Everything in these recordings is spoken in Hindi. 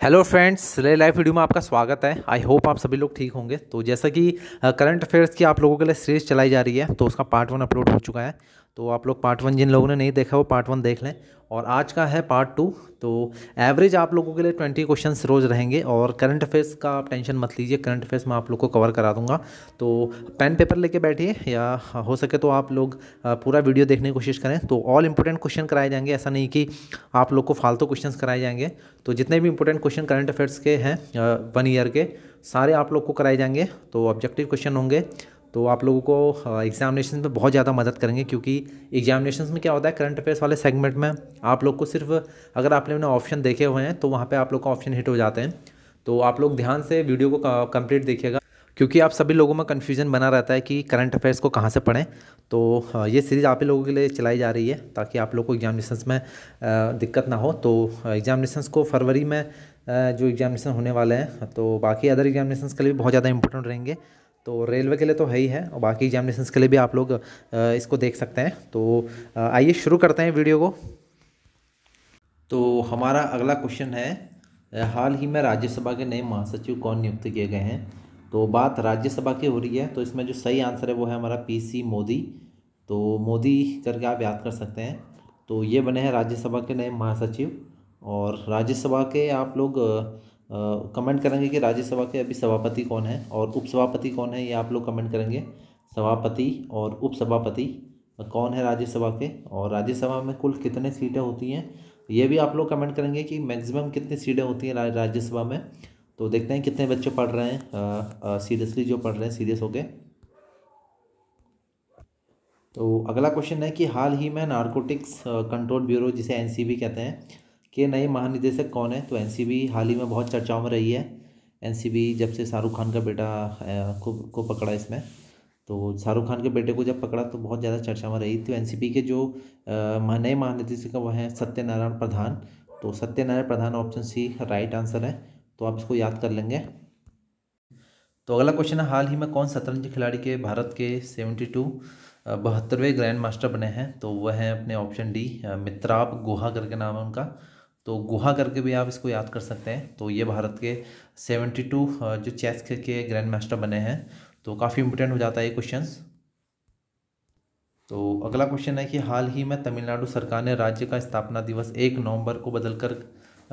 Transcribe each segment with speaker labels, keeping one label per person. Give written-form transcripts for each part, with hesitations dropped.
Speaker 1: हेलो फ्रेंड्स, नए लाइव वीडियो में आपका स्वागत है। आई होप आप सभी लोग ठीक होंगे। तो जैसा कि करंट अफेयर्स की आप लोगों के लिए सीरीज चलाई जा रही है, तो उसका पार्ट 1 अपलोड हो चुका है। तो आप लोग पार्ट 1, जिन लोगों ने नहीं देखा वो पार्ट 1 देख लें। और आज का है पार्ट 2। तो एवरेज आप लोगों के लिए 20 क्वेश्चंस रोज़ रहेंगे। और करंट अफेयर्स का आप टेंशन मत लीजिए, करंट अफेयर्स मैं आप लोग को कवर करा दूंगा। तो पेन पेपर लेके बैठिए, या हो सके तो आप लोग पूरा वीडियो देखने की कोशिश करें। तो ऑल इंपॉर्टेंट क्वेश्चन कराए जाएंगे, ऐसा नहीं कि आप लोग को फालतू क्वेश्चंस कराए जाएंगे। तो जितने भी इंपॉर्टेंट क्वेश्चन करंट अफेयर्स के हैं 1 ईयर के, सारे आप लोग को कराए जाएंगे। तो ऑब्जेक्टिव क्वेश्चन होंगे, तो आप लोगों को एग्जामिनेशन में बहुत ज़्यादा मदद करेंगे। क्योंकि एग्जामिनेशन में क्या होता है, करंट अफेयर्स वाले सेगमेंट में आप लोग को सिर्फ, अगर आपने ऑप्शन देखे हुए हैं तो वहाँ पे आप लोग का ऑप्शन हिट हो जाते हैं। तो आप लोग ध्यान से वीडियो को कंप्लीट देखिएगा, क्योंकि आप सभी लोगों में कन्फ्यूजन बना रहता है कि करंट अफेयर्स को कहाँ से पढ़ें। तो ये सीरीज़ आप ही लोगों के लिए चलाई जा रही है, ताकि आप लोग को एग्जामिनेशंस में दिक्कत ना हो। तो एग्जामिनेशंस को फरवरी में जो एग्जामिनेशन होने वाले हैं, तो बाकी अदर एग्जामिनेशंस के लिए भी बहुत ज़्यादा इंपॉर्टेंट रहेंगे। तो रेलवे के लिए तो है ही है, और बाकी एग्जामिनेशंस के लिए भी आप लोग इसको देख सकते हैं। तो आइए शुरू करते हैं वीडियो को। तो हमारा अगला क्वेश्चन है, हाल ही में राज्यसभा के नए महासचिव कौन नियुक्त किए गए हैं। तो बात राज्यसभा की हो रही है, तो इसमें जो सही आंसर है वो है हमारा पीसी मोदी। तो मोदी करके आप याद कर सकते हैं। तो ये बने हैं राज्यसभा के नए महासचिव। और राज्यसभा के आप लोग कमेंट करेंगे कि राज्यसभा के अभी सभापति कौन है और उपसभापति कौन है, ये आप लोग कमेंट करेंगे। सभापति और उपसभापति कौन है राज्यसभा के, और राज्यसभा में कुल कितने सीटें होती हैं, ये भी आप लोग कमेंट करेंगे कि मैक्सिमम कितनी सीटें होती हैं राज्यसभा में। तो देखते हैं कितने बच्चे पढ़ रहे हैं सीरियसली, जो पढ़ रहे हैं सीरियस होके। तो अगला क्वेश्चन है कि हाल ही में नारकोटिक्स कंट्रोल ब्यूरो, जिसे एनसीबी कहते हैं, के नए महानिदेशक कौन है। तो एनसीबी हाल ही में बहुत चर्चाओं में रही है। एनसीबी जब से शाहरुख खान का बेटा को पकड़ा इसमें, तो शाहरुख खान के बेटे को जब पकड़ा तो बहुत ज़्यादा चर्चा में रही थी। तो एनसीबी के जो नए महानिदेशक हैं वो हैं सत्यनारायण प्रधान। तो सत्यनारायण प्रधान, ऑप्शन सी राइट आंसर है। तो आप इसको याद कर लेंगे। तो अगला क्वेश्चन है, हाल ही में कौन शतरंज खिलाड़ी के भारत के 72वें ग्रैंड मास्टर बने हैं। तो वह हैं अपने ऑप्शन डी, मित्राब गुहा करके नाम है उनका। तो गुहा करके भी आप इसको याद कर सकते हैं। तो ये भारत के 72 जो चेस के ग्रैंड मास्टर बने हैं। तो काफ़ी इंपोर्टेंट हो जाता है ये क्वेश्चंस। तो अगला क्वेश्चन है कि हाल ही में तमिलनाडु सरकार ने राज्य का स्थापना दिवस 1 नवंबर को बदलकर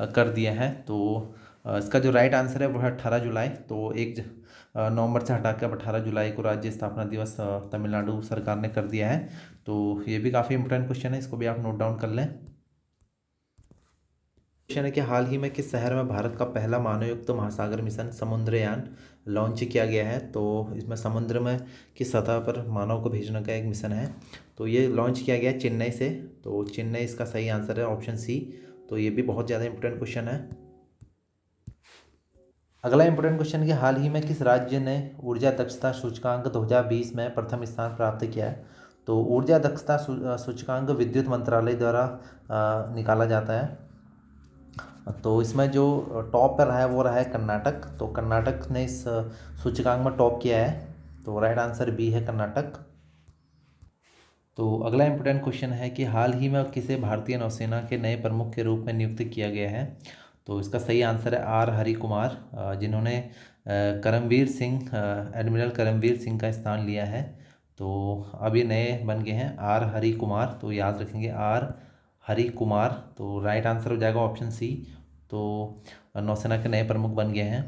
Speaker 1: कर दिया है। तो इसका जो राइट आंसर है वो है 18 जुलाई। तो 1 नवंबर से हटाकर 18 जुलाई को राज्य स्थापना दिवस तमिलनाडु सरकार ने कर दिया है। तो ये भी काफ़ी इंपोर्टेंट क्वेश्चन है, इसको भी आप नोट डाउन कर लें। क्वेश्चन है कि हाल ही में किस शहर में भारत का पहला मानवयुक्त महासागर मिशन समुद्रयान लॉन्च किया गया है। तो इसमें समुद्र में किस सतह पर मानव को भेजने का एक मिशन है। तो ये लॉन्च किया गया है चेन्नई से। तो चेन्नई इसका सही आंसर है, ऑप्शन सी। तो ये भी बहुत ज़्यादा इंपॉर्टेंट क्वेश्चन है। अगला इंपॉर्टेंट क्वेश्चन है कि हाल ही में किस राज्य ने ऊर्जा दक्षता सूचकांक 2020 में प्रथम स्थान प्राप्त किया है। तो ऊर्जा दक्षता सूचकांक विद्युत मंत्रालय द्वारा निकाला जाता है। तो इसमें जो टॉप पर रहा है वो रहा है कर्नाटक। तो कर्नाटक ने इस सूचकांक में टॉप किया है। तो राइट आंसर बी है, कर्नाटक। तो अगला इंपॉर्टेंट क्वेश्चन है कि हाल ही में किसे भारतीय नौसेना के नए प्रमुख के रूप में नियुक्त किया गया है। तो इसका सही आंसर है आर हरि कुमार, जिन्होंने करमवीर सिंह, एडमिरल करमवीर सिंह का स्थान लिया है। तो अब ये नए बन गए हैं आर हरि कुमार। तो याद रखेंगे आर हरि कुमार। तो राइट आंसर हो जाएगा ऑप्शन सी। तो नौसेना के नए प्रमुख बन गए हैं।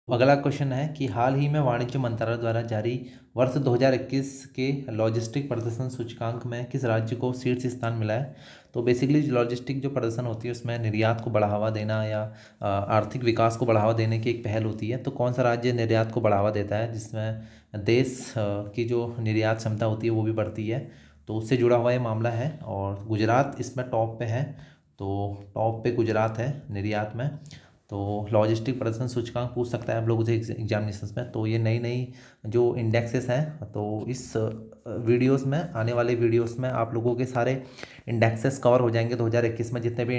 Speaker 1: अगला क्वेश्चन है कि हाल ही में वाणिज्य मंत्रालय द्वारा जारी वर्ष 2021 के लॉजिस्टिक प्रदर्शन सूचकांक में किस राज्य को शीर्ष स्थान मिला है। तो बेसिकली लॉजिस्टिक जो प्रदर्शन होती है उसमें निर्यात को बढ़ावा देना या आर्थिक विकास को बढ़ावा देने की एक पहल होती है। तो कौन सा राज्य निर्यात को बढ़ावा देता है, जिसमें देश की जो निर्यात क्षमता होती है वो भी बढ़ती है। तो उससे जुड़ा हुआ ये मामला है, और गुजरात इसमें टॉप पे है। तो टॉप पे गुजरात है निर्यात में। तो लॉजिस्टिक प्रदर्शन सूचकांक पूछ सकता है आप लोगों से एग्जामिनेशन में। तो ये नई नई जो इंडेक्सेस हैं, तो इस वीडियोस में, आने वाले वीडियोस में आप लोगों के सारे इंडेक्सेस कवर हो जाएंगे 2021 में, जितने भी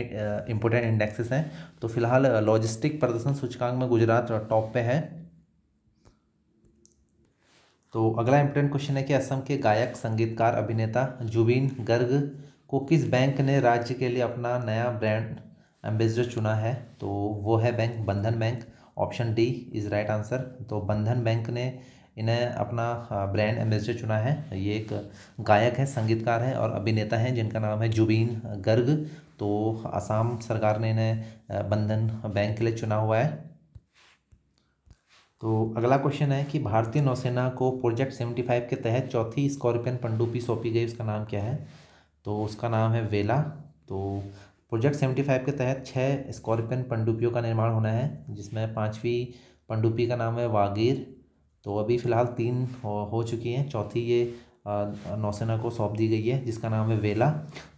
Speaker 1: इंपॉर्टेंट इंडेक्सेस हैं। तो फिलहाल लॉजिस्टिक प्रदर्शन सूचकांक में गुजरात टॉप पे है। तो अगला इंपॉर्टेंट क्वेश्चन है कि असम के गायक, संगीतकार, अभिनेता जुबिन गर्ग को किस बैंक ने राज्य के लिए अपना नया ब्रांड एम्बेसडर चुना है तो वो है बैंक बंधन bank. Option D is right answer. तो बंधन बैंक ने इन्हें अपना ब्रांड एम्बेसडर चुना है। ये एक गायक है, संगीतकार है और अभिनेता हैं जिनका नाम है जुबीन गर्ग। तो असम सरकार ने इन्हें बंधन बैंक के लिए चुना हुआ है। तो अगला क्वेश्चन है कि भारतीय नौसेना को प्रोजेक्ट 75 के तहत चौथी स्कॉर्पियन पनडुब्बी सौंपी गई, उसका नाम क्या है? तो उसका नाम है वेला। तो प्रोजेक्ट 75 के तहत 6 स्कॉर्पियन पनडुब्बियों का निर्माण होना है, जिसमें 5वीं पनडुब्बी का नाम है वागीर। तो अभी फ़िलहाल 3 हो चुकी हैं, चौथी ये नौसेना को सौंप दी गई है जिसका नाम है वेला।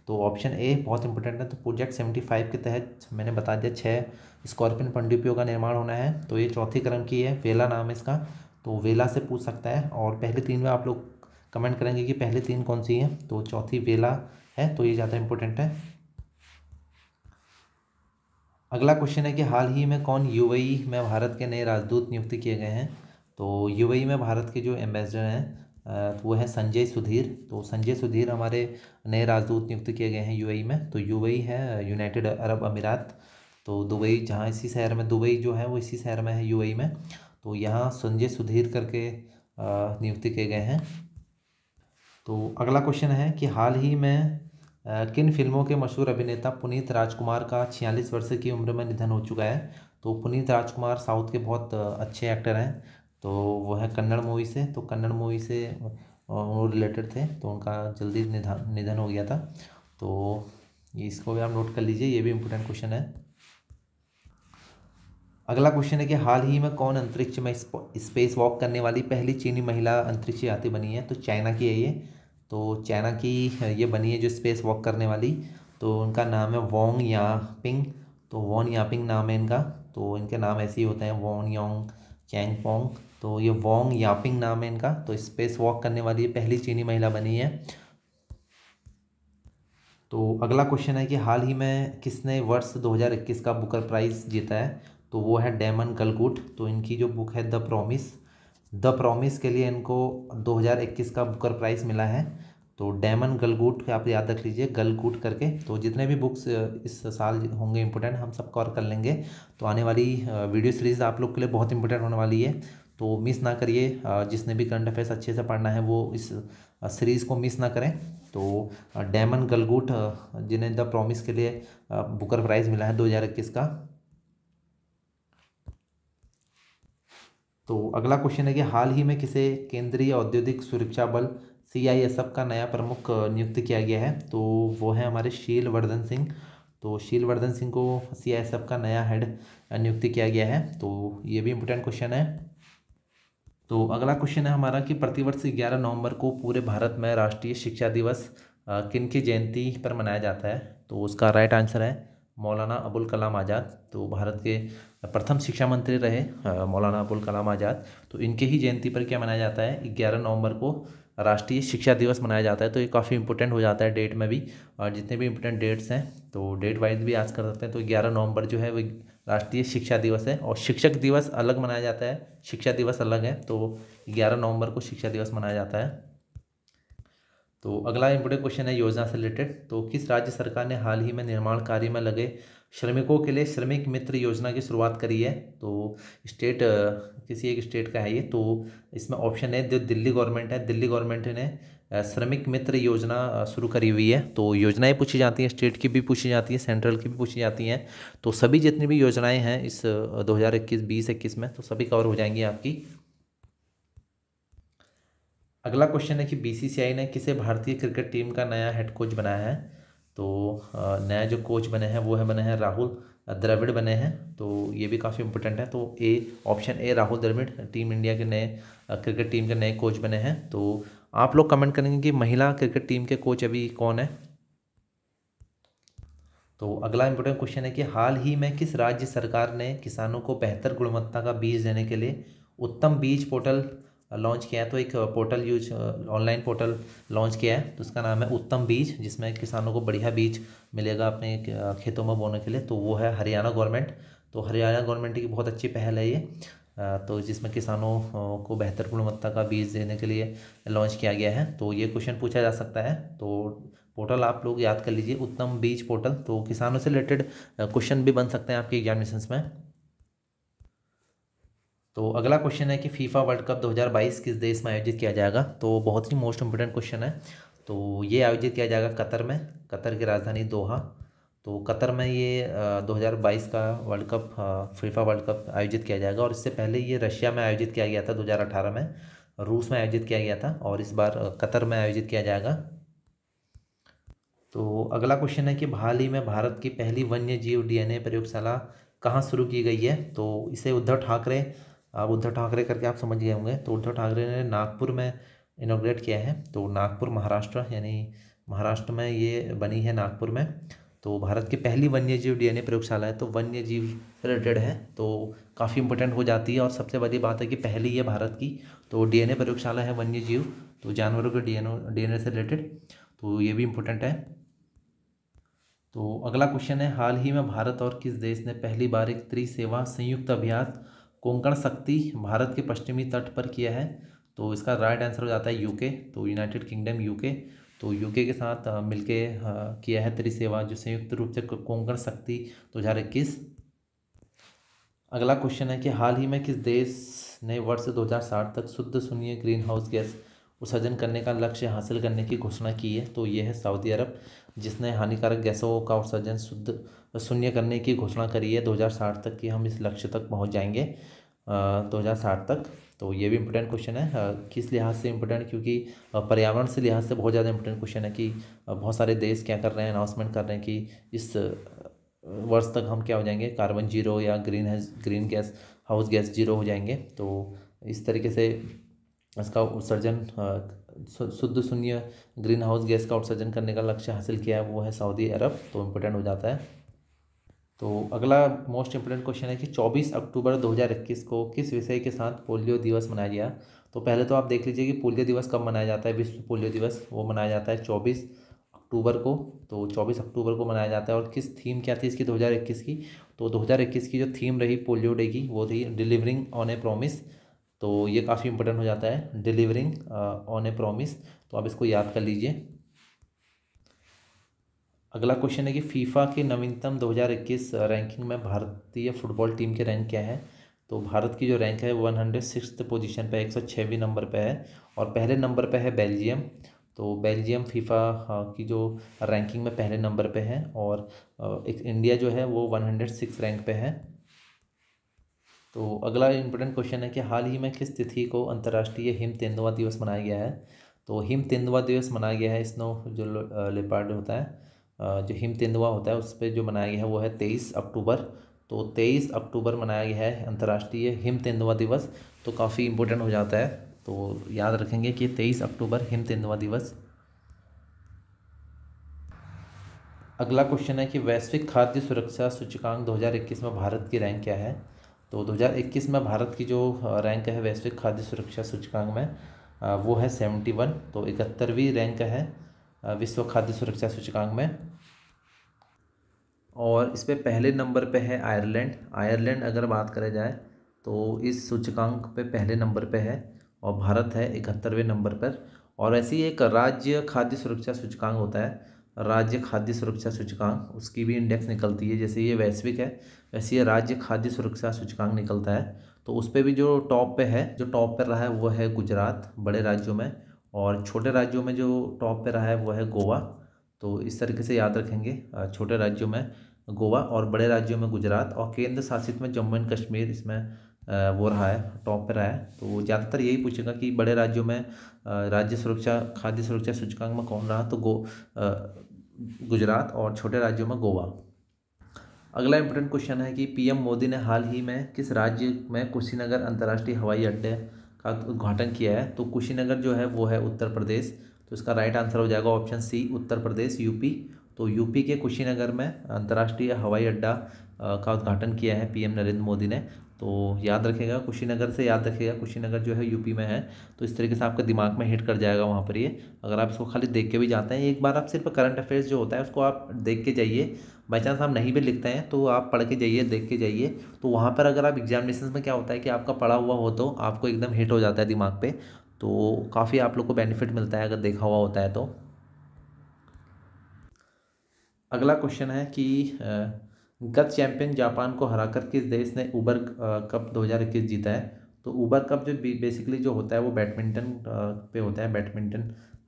Speaker 1: तो ऑप्शन ए बहुत इंपॉर्टेंट है। तो प्रोजेक्ट 75 के तहत मैंने बता दिया 6 स्कॉर्पियन पनडुब्बियों का निर्माण होना है, तो ये चौथी क्रम की है, वेला नाम है इसका। तो वेला से पूछ सकता है और पहले 3 में आप लोग कमेंट करेंगे कि पहले 3 कौन सी हैं, तो चौथी वेला है, तो ये ज़्यादा इंपॉर्टेंट है। अगला क्वेश्चन है कि हाल ही में कौन यूएई में भारत के नए राजदूत नियुक्त किए गए हैं? तो यूएई में भारत के जो एम्बेसडर हैं तो वो है संजय सुधीर। तो संजय सुधीर हमारे नए राजदूत नियुक्त किए गए हैं यूएई में। तो यूएई है यूनाइटेड अरब अमीरात। तो दुबई, जहाँ इसी शहर में, दुबई जो है वो इसी शहर में है यूएई में। तो यहाँ संजय सुधीर करके नियुक्त किए गए हैं। तो अगला क्वेश्चन है कि हाल ही में किन फिल्मों के मशहूर अभिनेता पुनीत राजकुमार का 46 वर्ष की उम्र में निधन हो चुका है? तो पुनीत राजकुमार साउथ के बहुत अच्छे एक्टर हैं। तो वो है कन्नड़ मूवी से, तो कन्नड़ मूवी से वो रिलेटेड थे, तो उनका जल्दी निधन हो गया था। तो इसको भी आप नोट कर लीजिए, ये भी इम्पोर्टेंट क्वेश्चन है। अगला क्वेश्चन है कि हाल ही में कौन अंतरिक्ष में स्पेस वॉक करने वाली पहली चीनी महिला अंतरिक्ष यात्री बनी है? तो चाइना की है ये। तो चाइना की ये बनी है जो स्पेस वॉक करने वाली। तो उनका नाम है वोंग यापिंग। तो वोंग यापिंग नाम है इनका। तो इनके नाम ऐसे ही होते हैं, वोंग योंग चैंगपोंग। तो ये वोंग यापिंग नाम है इनका। तो स्पेस वॉक करने वाली ये पहली चीनी महिला बनी है। तो अगला क्वेश्चन है कि हाल ही में किसने वर्ष 2021 का बुकर प्राइज़ जीता है? तो वो है डेमन गलगुट। तो इनकी जो बुक है द प्रॉमिस के लिए इनको 2021 का बुकर प्राइज़ मिला है। तो डेमन गलगुट आप याद रख लीजिए, गलगुट करके। तो जितने भी बुक्स इस साल होंगे इंपॉर्टेंट, हम सब कवर कर लेंगे। तो आने वाली वीडियो सीरीज़ आप लोग के लिए बहुत इंपॉर्टेंट होने वाली है, तो मिस ना करिए। जिसने भी करंट अफेयर्स अच्छे से पढ़ना है वो इस सीरीज़ को मिस ना करें। तो डेमन गलगुट जिन्हें द प्रॉमिस के लिए बुकर प्राइज़ मिला है 2021 का। तो अगला क्वेश्चन है कि हाल ही में किसे केंद्रीय औद्योगिक सुरक्षा बल सीआईएसएफ का नया प्रमुख नियुक्त किया गया है? तो वो है हमारे शील वर्धन सिंह। तो शील वर्धन सिंह को सीआईएसएफ का नया हेड नियुक्त किया गया है। तो ये भी इम्पोर्टेंट क्वेश्चन है। तो अगला क्वेश्चन है हमारा कि प्रतिवर्ष 11 नवंबर को पूरे भारत में राष्ट्रीय शिक्षा दिवस किन की जयंती पर मनाया जाता है? तो उसका राइट आंसर है मौलाना अबुल कलाम आज़ाद। तो भारत के प्रथम शिक्षा मंत्री रहे मौलाना अबुल कलाम आज़ाद। तो इनके ही जयंती पर क्या मनाया जाता है? 11 नवंबर को राष्ट्रीय शिक्षा दिवस मनाया जाता है। तो ये काफ़ी इंपॉर्टेंट हो जाता है डेट में भी, और जितने भी इंपॉर्टेंट डेट्स हैं तो डेट वाइज भी आज कर सकते हैं। तो 11 नवंबर जो है वो राष्ट्रीय शिक्षा दिवस है, और शिक्षक दिवस अलग मनाया जाता है, शिक्षा दिवस अलग है। तो 11 नवंबर को शिक्षा दिवस मनाया जाता है। तो अगला इंपॉर्टेंट क्वेश्चन है योजना से रिलेटेड। तो किस राज्य सरकार ने हाल ही में निर्माण कार्य में लगे श्रमिकों के लिए श्रमिक मित्र योजना की शुरुआत करी है? तो स्टेट किसी एक स्टेट का है ये। तो इसमें ऑप्शन है जो दिल्ली गवर्नमेंट है, दिल्ली गवर्नमेंट ने श्रमिक मित्र योजना शुरू करी हुई है। तो योजनाएं पूछी जाती हैं, स्टेट की भी पूछी जाती हैं, सेंट्रल की भी पूछी जाती हैं। तो सभी जितनी भी योजनाएं हैं इस 2021 में तो सभी कवर हो जाएंगी आपकी। अगला क्वेश्चन है कि बीसीसीआई ने किसे भारतीय क्रिकेट टीम का नया हेड कोच बनाया है? तो नया जो कोच बने हैं राहुल द्रविड़ बने हैं। तो ये भी काफ़ी इंपॉर्टेंट है। तो option A Rahul Dravid team India के नए क्रिकेट टीम के नए कोच बने हैं। तो आप लोग कमेंट करेंगे कि महिला क्रिकेट टीम के कोच अभी कौन है। तो अगला इंपॉर्टेंट क्वेश्चन है कि हाल ही में किस राज्य सरकार ने किसानों को बेहतर गुणवत्ता का बीज देने के लिए उत्तम बीज पोर्टल लॉन्च किया है? तो एक पोर्टल ऑनलाइन पोर्टल लॉन्च किया है, तो उसका नाम है उत्तम बीज, जिसमें किसानों को बढ़िया बीज मिलेगा अपने खेतों में बोने के लिए। तो वो है हरियाणा गवर्नमेंट। तो हरियाणा गवर्नमेंट की बहुत अच्छी पहल है ये। तो जिसमें किसानों को बेहतर गुणवत्ता का बीज देने के लिए लॉन्च किया गया है। तो ये क्वेश्चन पूछा जा सकता है। तो पोर्टल आप लोग याद कर लीजिए, उत्तम बीज पोर्टल। तो किसानों से रिलेटेड क्वेश्चन भी बन सकते हैं आपके एग्जामिनेशंस में। तो अगला क्वेश्चन है कि फीफा वर्ल्ड कप 2022 किस देश में आयोजित किया जाएगा। तो बहुत ही मोस्ट इम्पोर्टेंट क्वेश्चन है। तो ये आयोजित किया जाएगा कतर में, कतर की राजधानी दोहा। तो कतर में ये 2022 का world cup, FIFA world cup आयोजित किया जाएगा। और इससे पहले ये रशिया में आयोजित किया गया था 2018 में, रूस में आयोजित किया गया था, और इस बार कतर में आयोजित किया जाएगा। तो अगला क्वेश्चन है कि हाल ही में भारत की पहली वन्य जीव डीएनए प्रयोगशाला कहाँ शुरू की गई है। तो इसे उद्धव ठाकरे, अब उद्धव ठाकरे करके आप समझ गए होंगे, तो उद्धव ठाकरे ने नागपुर में इनॉग्रेट किया है। तो नागपुर महाराष्ट्र, यानी महाराष्ट्र में ये बनी है, नागपुर में। तो भारत की पहली वन्य जीव डीएनए प्रयोगशाला है, तो वन्य जीव रिलेटेड है, तो काफ़ी इंपॉर्टेंट हो जाती है। और सबसे बड़ी बात है कि पहली है भारत की, तो डीएनए प्रयोगशाला है वन्य जीव, तो जानवरों के डीएनए से रिलेटेड, तो ये भी इम्पोर्टेंट है। तो अगला क्वेश्चन है, हाल ही में भारत और किस देश ने पहली बार एक त्रिसेवा संयुक्त अभ्यास कोंकण शक्ति भारत के पश्चिमी तट पर किया है। तो इसका राइट आंसर हो जाता है यूके, तो यूनाइटेड किंगडम यूके। तो यूके के साथ मिलके किया है त्रिसेवा, जो संयुक्त रूप से कोंकण शक्ति 2021। अगला क्वेश्चन है कि हाल ही में किस देश ने वर्ष 2060 तक शुद्ध शून्य ग्रीन हाउस गैस उत्सर्जन करने का लक्ष्य हासिल करने की घोषणा की है। तो ये है सऊदी अरब, जिसने हानिकारक गैसों का उत्सर्जन शुद्ध शून्य करने की घोषणा करी है 2060 तक, कि हम इस लक्ष्य तक पहुंच जाएंगे 2060 तक। तो ये भी इम्पोर्टेंट क्वेश्चन है। किस लिहाज से इम्पोर्टेंट, क्योंकि पर्यावरण से लिहाज से बहुत ज़्यादा इम्पोर्टेंट क्वेश्चन है कि बहुत सारे देश क्या कर रहे हैं, अनाउंसमेंट कर रहे हैं कि इस वर्ष तक हम क्या हो जाएंगे, कार्बन जीरो या green gas house gas zero हो जाएंगे। तो इस तरीके से इसका उत्सर्जन शुद्ध शून्य ग्रीन हाउस गैस का उत्सर्जन करने का लक्ष्य हासिल किया है, वो है सऊदी अरब। तो इम्पोर्टेंट हो जाता है। तो अगला मोस्ट इम्पोर्टेंट क्वेश्चन है कि 24 अक्टूबर 2021 को किस विषय के साथ पोलियो दिवस मनाया गया। तो पहले तो आप देख लीजिए कि पोलियो दिवस कब मनाया जाता है। विश्व पोलियो दिवस वो मनाया जाता है 24 अक्टूबर को। तो 24 अक्टूबर को मनाया जाता है। और किस थीम क्या थी इसकी 2021 की। तो 2021 की जो थीम रही पोलियो डे की, वो थी डिलीवरिंग ऑन ए प्रॉमिस। तो ये काफ़ी इंपॉर्टेंट हो जाता है, डिलीवरिंग ऑन ए प्रॉमिस। तो आप इसको याद कर लीजिए। अगला क्वेश्चन है कि फीफा की नवीनतम 2021 रैंकिंग में भारतीय फुटबॉल टीम के रैंक क्या है। तो भारत की जो रैंक है 106 पोजीशन पे, 106वें नंबर पे है। और पहले नंबर पे है बेल्जियम। तो बेल्जियम फीफा की जो रैंकिंग में पहले नंबर पे है। और एक इंडिया जो है वो 106 रैंक पे है। तो अगला इम्पोर्टेंट क्वेश्चन है कि हाल ही में किस तिथि को अंतर्राष्ट्रीय हिम तेंदुआ दिवस मनाया गया है। तो हिम तेंदुआ दिवस मनाया गया है, स्नो जो लेपर्ड होता है, जो हिम तेंदुआ होता है, उस पर जो मनाया गया है वो है 23 अक्टूबर। तो 23 अक्टूबर मनाया गया है अंतर्राष्ट्रीय हिम तेंदुआ दिवस। तो काफ़ी इंपॉर्टेंट हो जाता है, तो याद रखेंगे कि 23 अक्टूबर हिम तेंदुआ दिवस। अगला क्वेश्चन है कि वैश्विक खाद्य सुरक्षा सूचकांक 2021 में भारत की रैंक क्या है। तो 2021 में भारत की जो रैंक है वैश्विक खाद्य सुरक्षा सूचकांक में, वो है 71। तो 71वीं रैंक है विश्व खाद्य सुरक्षा सूचकांक में। और इस पे पहले नंबर पे है आयरलैंड। आयरलैंड अगर बात करें जाए तो इस सूचकांक पे पहले नंबर पे है। और भारत है 71वें नंबर पर। और ऐसी ही एक राज्य खाद्य सुरक्षा सूचकांक होता है, राज्य खाद्य सुरक्षा सूचकांक, उसकी भी इंडेक्स निकलती है। जैसे ये वैश्विक है, वैसे ये राज्य खाद्य सुरक्षा सूचकांक निकलता है। तो उस पर भी जो टॉप पे है, जो टॉप पे रहा है वो है गुजरात बड़े राज्यों में। और छोटे राज्यों में जो टॉप पे रहा है वो है गोवा। तो इस तरीके से याद रखेंगे, छोटे राज्यों में गोवा और बड़े राज्यों में गुजरात, और केंद्र शासित में जम्मू एंड कश्मीर इसमें वो रहा है, टॉप पे रहा है। तो ज़्यादातर यही पूछेगा कि बड़े राज्यों में राज्य सुरक्षा खाद्य सुरक्षा सूचकांक में कौन रहा, तो गुजरात, और छोटे राज्यों में गोवा। अगला इंपॉर्टेंट क्वेश्चन है कि पीएम मोदी ने हाल ही में किस राज्य में कुशीनगर अंतर्राष्ट्रीय हवाई अड्डे का उद्घाटन किया है। तो कुशीनगर जो है वो है उत्तर प्रदेश। तो इसका राइट आंसर हो जाएगा option C, Uttar Pradesh, UP. तो यूपी के कुशीनगर में अंतर्राष्ट्रीय हवाई अड्डा का उद्घाटन किया है पीएम नरेंद्र मोदी ने। तो याद रखेगा, कुशीनगर से याद रखेगा, कुशीनगर जो है यूपी में है। तो इस तरीके से आपके दिमाग में हिट कर जाएगा वहाँ पर ये, अगर आप इसको खाली देख के भी जाते हैं। एक बार आप सिर्फ करंट अफेयर्स जो होता है उसको आप देख के जाइए। बाई चांस आप नहीं भी लिखते हैं तो आप पढ़ के जाइए, देख के जाइए। तो वहाँ पर अगर आप एग्जामिनेशन में क्या होता है कि आपका पढ़ा हुआ हो तो आपको एकदम हिट हो जाता है दिमाग पे। तो काफ़ी आप लोग को बेनिफिट मिलता है अगर देखा हुआ होता है तो। अगला क्वेश्चन है कि गत चैंपियन जापान को हराकर किस देश ने उबर कप 2021 जीता है। तो उबर कप जो बेसिकली जो होता है वो बैडमिंटन पे होता है।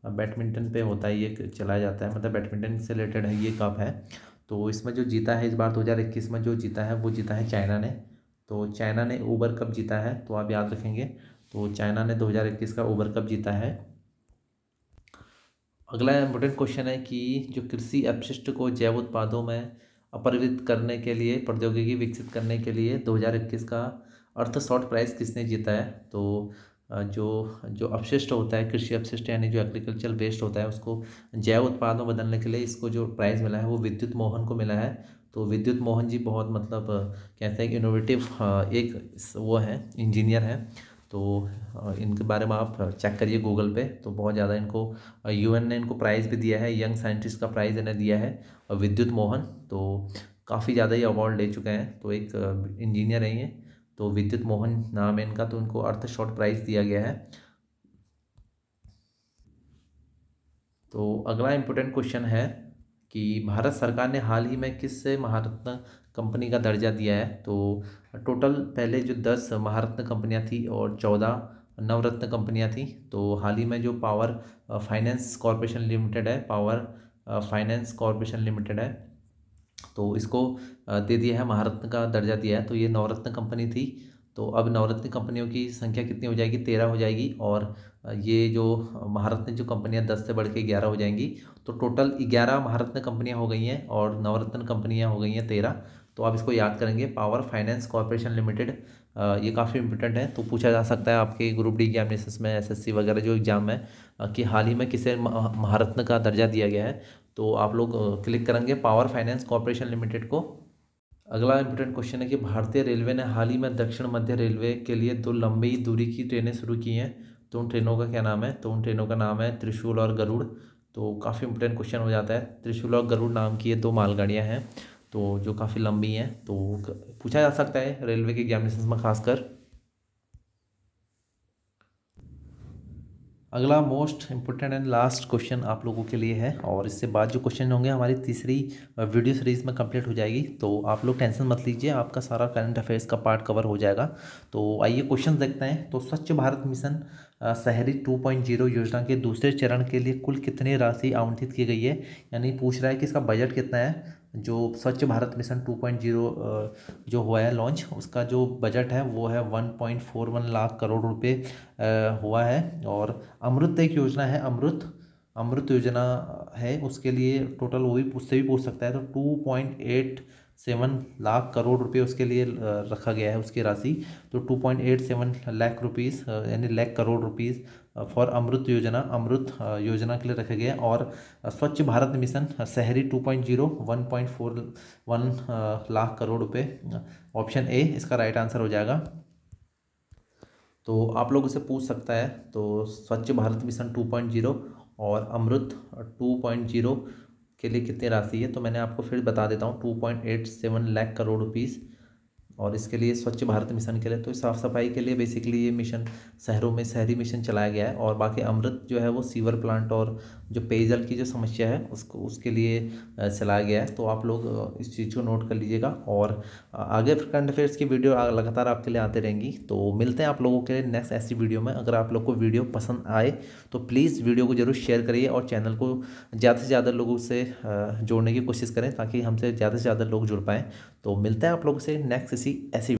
Speaker 1: बैडमिंटन पे होता है, ये चलाया जाता है, मतलब बैडमिंटन से रिलेटेड है ये कप है। तो इसमें जो जीता है इस बार 2021 में जो जीता है वो जीता है चाइना ने। तो चाइना ने उबर कप जीता है, तो आप याद रखेंगे। तो चाइना ने 2021 का उबर कप जीता है। अगला इम्पोर्टेंट क्वेश्चन है कि जो कृषि अपशिष्ट को जैव उत्पादों में अपरिवर्तित करने के लिए प्रौद्योगिकी विकसित करने के लिए 2021 का अर्थ शॉर्ट प्राइज़ किसने जीता है। तो जो जो अपशिष्ट होता है, कृषि अपशिष्ट यानी जो एग्रीकल्चर वेस्ट होता है, उसको जैव उत्पादों में बदलने के लिए इसको जो प्राइज़ मिला है वो विद्युत मोहन को मिला है। तो विद्युत मोहन जी बहुत मतलब कहते हैं कि इनोवेटिव एक वो है, इंजीनियर हैं। तो इनके बारे में आप चेक करिए गूगल पे। तो बहुत ज़्यादा इनको यूएन ने इनको प्राइज़ भी दिया है, यंग साइंटिस्ट का प्राइज़ इन्हें दिया है। और विद्युत मोहन तो काफ़ी ज़्यादा ये अवार्ड ले चुके हैं। तो एक इंजीनियर है ये। तो विद्युत मोहन नाम है इनका। तो इनको अर्थ शॉर्ट प्राइज़ दिया गया है। तो अगला इम्पोर्टेंट क्वेश्चन है कि भारत सरकार ने हाल ही में किस महारत्न कंपनी का दर्जा दिया है। तो टोटल पहले जो 10 महारत्न कंपनियां थी और 14 नवरत्न कंपनियां थी। तो हाल ही में जो पावर फाइनेंस कॉरपोरेशन लिमिटेड है, पावर फाइनेंस कॉरपोरेशन लिमिटेड है, तो इसको दे दिया है, महारत्न का दर्जा दिया है। तो ये नवरत्न कंपनी थी। तो अब नवरत्न कंपनियों की संख्या कितनी हो जाएगी, 13 हो जाएगी। और ये जो महारत्न जो कंपनियां 10 से बढ़ के 11 हो जाएंगी। तो टोटल 11 महारत्न कंपनियां हो गई हैं और नवरत्न कंपनियां हो गई हैं 13। तो आप इसको याद करेंगे, पावर फाइनेंस कॉरपोरेशन लिमिटेड। ये काफ़ी इंपॉर्टेंट है। तो पूछा जा सकता है आपके ग्रुप डी एग्जामिनेशन में, एसएससी वगैरह जो एग्जाम है, कि हाल ही में किसे महारत्न का दर्जा दिया गया है। तो आप लोग क्लिक करेंगे पावर फाइनेंस कॉरपोरेशन लिमिटेड को। अगला इंपॉर्टेंट क्वेश्चन है कि भारतीय रेलवे ने हाल ही में दक्षिण मध्य रेलवे के लिए 2 लंबी दूरी की ट्रेनें शुरू की हैं। तो उन ट्रेनों का क्या नाम है। तो उन ट्रेनों का नाम है त्रिशूल और गरुड़। तो काफ़ी इंपॉर्टेंट क्वेश्चन हो जाता है। त्रिशूल और गरुड़ नाम की ये 2 मालगाड़ियाँ हैं, तो जो काफ़ी लंबी हैं। तो पूछा जा सकता है रेलवे के एग्जामिनेशन में खासकर। अगला most important and last question आप लोगों के लिए है, और इससे बाद जो क्वेश्चन होंगे हमारी तीसरी वीडियो सीरीज़ में कंप्लीट हो जाएगी। तो आप लोग टेंशन मत लीजिए, आपका सारा करंट अफेयर्स का पार्ट कवर हो जाएगा। तो आइए क्वेश्चन देखते हैं। तो स्वच्छ भारत मिशन शहरी 2.0 योजना के दूसरे चरण के लिए कुल कितनी राशि आवंटित की गई है। यानी पूछ रहा है कि इसका बजट कितना है। जो स्वच्छ भारत मिशन 2.0 जो हुआ है लॉन्च, उसका जो बजट है वो है 1.41 लाख करोड़ रुपए हुआ है। और अमृत एक योजना है, अमृत योजना है, उसके लिए टोटल वो भी उससे भी पूछ सकता है। तो 2.87 लाख करोड़ रुपए उसके लिए रखा गया है उसकी राशि। तो 2.87 लाख रुपीज़ यानी लाख करोड़ रुपीज़ फॉर अमृत योजना के लिए रखा गया है। और स्वच्छ भारत मिशन शहरी 2.0 1.41 लाख करोड़ रुपए। ऑप्शन ए इसका राइट आंसर हो जाएगा। तो आप लोग उसे पूछ सकता है। तो स्वच्छ भारत मिशन 2.0 और अमृत 2.0 के लिए कितनी राशि है। तो मैंने आपको फिर बता देता हूँ, 2.87 लाख करोड़ रुपीज़। और इसके लिए स्वच्छ भारत मिशन के लिए तो साफ़ सफाई के लिए बेसिकली ये मिशन शहरों में शहरी मिशन चलाया गया है। और बाकी अमृत जो है वो सीवर प्लांट और जो पेयजल की जो समस्या है उसको उसके लिए चलाया गया है। तो आप लोग इस चीज़ को नोट कर लीजिएगा। और आगे करंट अफेयर्स की वीडियो लगातार आपके लिए आते रहेंगी। तो मिलते हैं आप लोगों के लिए नेक्स्ट ऐसी वीडियो में। अगर आप लोग को वीडियो पसंद आए तो प्लीज़ वीडियो को जरूर शेयर करिए और चैनल को ज़्यादा से ज़्यादा लोगों से जोड़ने की कोशिश करें, ताकि हमसे ज़्यादा से ज़्यादा लोग जुड़ पाएँ। तो मिलते हैं आप लोगों से नेक्स्ट इसी ऐसी